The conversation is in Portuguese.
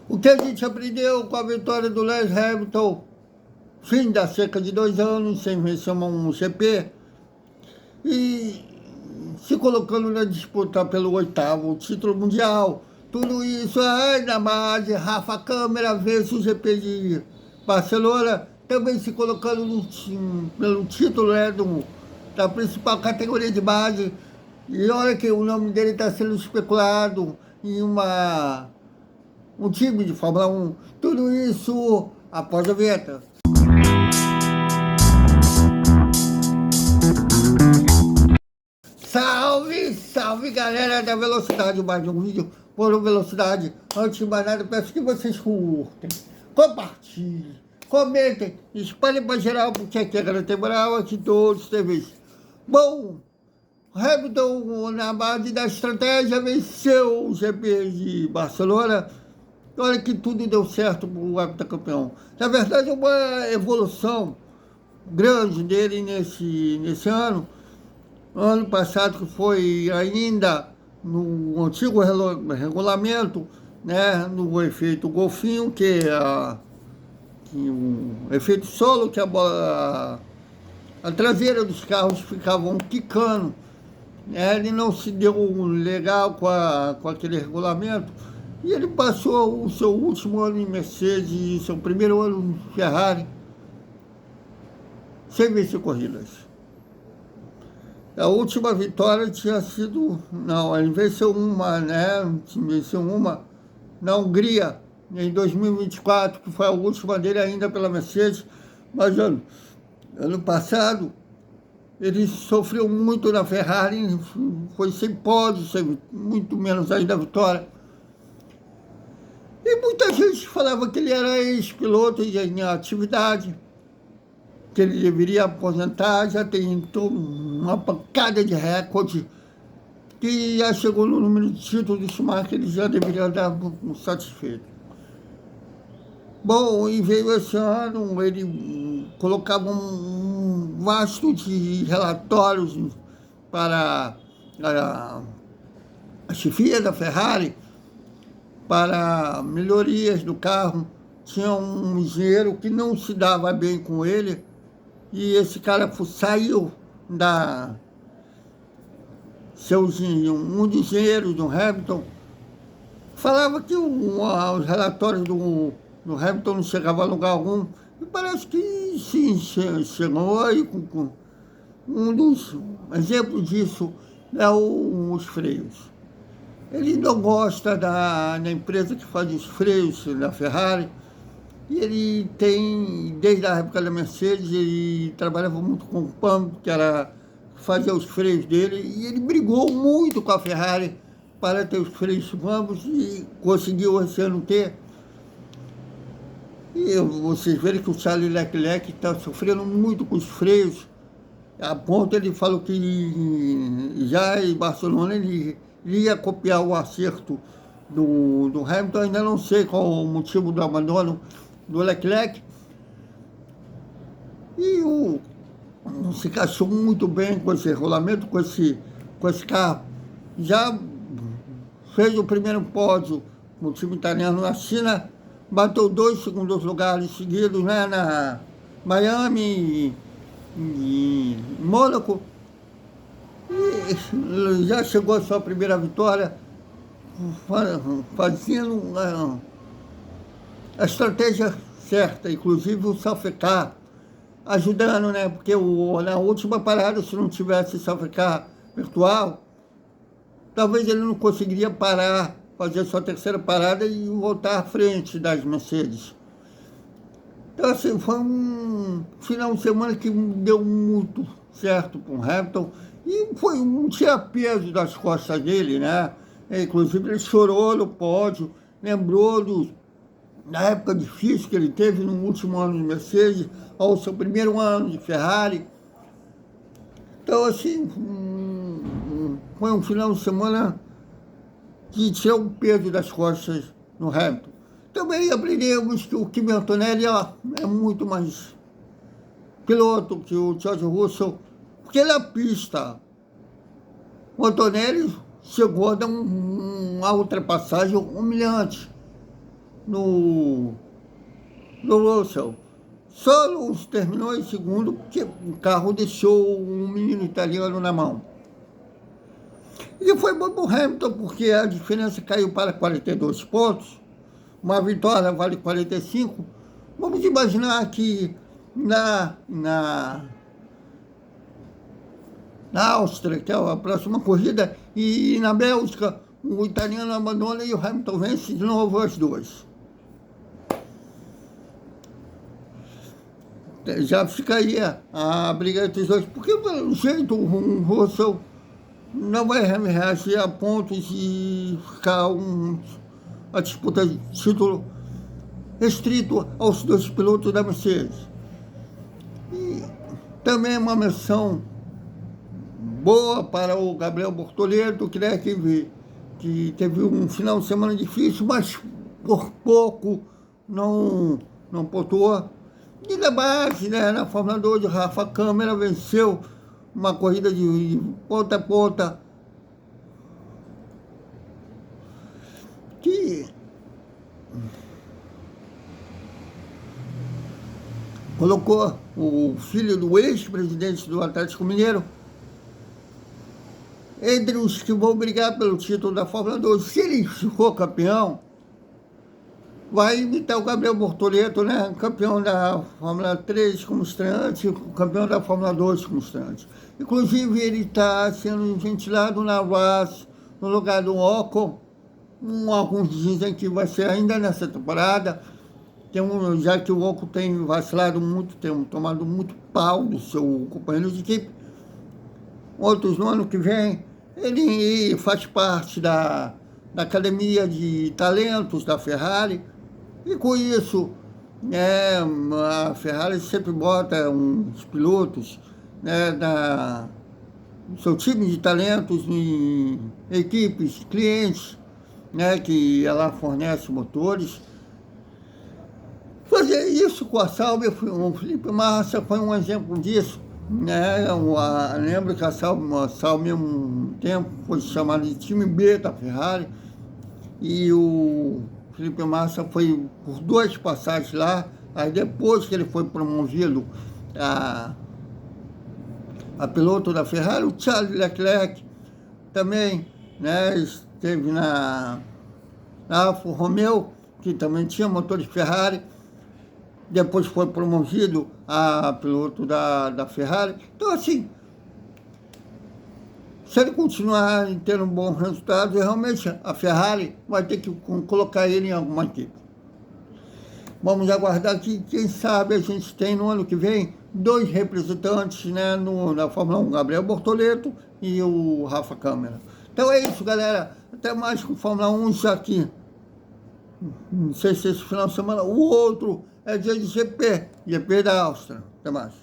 O que a gente aprendeu com a vitória do Lewis Hamilton, fim da cerca de 2 anos, sem vencer um GP, e se colocando na disputa pelo 8º título mundial. Tudo isso ainda mais, Rafa Câmara vence o GP de Barcelona, também se colocando pelo título da principal categoria de base. E olha que o nome dele está sendo especulado em um time de Fórmula 1. Tudo isso após a vinheta. Salve, salve galera da Velocidade, mais um vídeo por Velocidade. Antes de mais nada, peço que vocês curtem, compartilhem, comentem, espalhem para geral, porque aqui é Garante Moral, aqui todos têm vez. Bom, Hamilton, na base da estratégia, venceu o GP de Barcelona. Olha que tudo deu certo para o heptacampeão. Na verdade, é uma evolução grande dele nesse ano. Ano passado, que foi ainda no antigo regulamento, né, no efeito golfinho, que o efeito solo, que a traseira dos carros ficavam quicando. Ele não se deu legal com aquele regulamento e ele passou o seu último ano em Mercedes, seu primeiro ano em Ferrari, sem vencer corridas. A última vitória tinha sido, não, ele venceu uma, né, venceu uma na Hungria, em 2024, que foi a última dele ainda pela Mercedes, mas ano passado ele sofreu muito na Ferrari, foi sem pódio, muito menos ainda a vitória. E muita gente falava que ele era ex-piloto em atividade, que ele deveria aposentar, já tentou uma pancada de recorde, que já chegou no número de títulos de Schumacher, ele já deveria dar satisfeito. Bom, e veio esse ano, ele colocava um vasto de relatórios para a chefia da Ferrari, para melhorias do carro. Tinha um engenheiro que não se dava bem com ele, e esse cara saiu um dos engenheiros do Hamilton, falava que os relatórios do Hamilton não chegavam a lugar algum, e parece que sim, chegou aí com um dos exemplos disso é os freios. Ele não gosta da empresa que faz os freios da Ferrari, e ele tem, desde a época da Mercedes, ele trabalhava muito com o PAM, que era fazer os freios dele, e ele brigou muito com a Ferrari para ter os freios Vamos e conseguiu esse ano ter. E vocês verem que o Charles Leclerc está sofrendo muito com os freios, a ponto ele falou que já em Barcelona ele ia copiar o acerto do Hamilton. Ainda não sei qual o motivo do abandono do Leclerc, e se encaixou muito bem com esse regulamento, com esse carro. Já fez o primeiro pódio no time italiano na China, bateu 2 segundos lugares seguidos, né, na Miami e Mônaco, e já chegou a sua primeira vitória, fazendo a estratégia certa, inclusive o safety car, ajudando, né? Porque na última parada, se não tivesse safety car virtual, talvez ele não conseguiria parar, fazer sua terceira parada e voltar à frente das Mercedes. Então, assim, foi um final de semana que deu muito certo para o Hamilton, e não tinha peso das costas dele, né? Inclusive, ele chorou no pódio, lembrou na época difícil que ele teve no último ano de Mercedes, ao seu primeiro ano de Ferrari. Então, assim, foi um final de semana que tirou o peso das costas no Hamilton. Também aprendemos que o Kimi Antonelli é muito mais piloto que o George Russell, porque na pista o Antonelli chegou a dar uma ultrapassagem humilhante. no Russell. Só Lewis terminou em segundo porque o carro deixou um menino italiano na mão. E foi bom para o Hamilton porque a diferença caiu para 42 pontos. Uma vitória vale 45. Vamos imaginar que na Áustria, que é a próxima corrida, e na Bélgica, o italiano abandona e o Hamilton vence de novo as duas. Já ficaria a briga entre os dois, porque pelo jeito o Russell não vai reagir a pontos e ficar a disputa de título restrito aos dois pilotos da Mercedes. E também uma menção boa para o Gabriel Bortoleto, que teve um final de semana difícil, mas por pouco não pontuou. E na base, né, na Fórmula 2, o Rafa Câmara venceu uma corrida de ponta a ponta, que colocou o filho do ex-presidente do Atlético Mineiro entre os que vão brigar pelo título da Fórmula 2. Se ele for campeão, vai imitar o Gabriel Bortoleto, né? Campeão da Fórmula 3 como estreante, campeão da Fórmula 2 como estreante. Inclusive, ele está sendo ventilado na Haas, no lugar do Ocon. Alguns dizem que vai ser ainda nessa temporada. Já que o Ocon tem vacilado muito, tem tomado muito pau do seu companheiro de equipe. Outros no ano que vem, ele faz parte da academia de talentos da Ferrari. E com isso, a Ferrari sempre bota uns pilotos, né, do seu time de talentos em equipes, clientes, né, que ela fornece motores. Fazer isso com a Sauber, o Felipe Massa foi um exemplo disso. Né? Lembro que a Sauber, um tempo, foi chamada de time B da Ferrari, e o Felipe Massa foi por 2 passagens lá. Aí depois que ele foi promovido a piloto da Ferrari, o Charles Leclerc também, né, esteve na Alfa Romeo, que também tinha motor de Ferrari. Depois foi promovido a piloto da Ferrari. Então, assim, se ele continuar tendo um bom resultado, realmente a Ferrari vai ter que colocar ele em alguma equipe. Vamos aguardar que, quem sabe, a gente tem no ano que vem 2 representantes, né, na Fórmula 1, Gabriel Bortoleto e o Rafa Câmara. Então é isso, galera. Até mais com Fórmula 1, já que não sei se esse final de semana, o outro é dia de GP da Áustria. Até mais.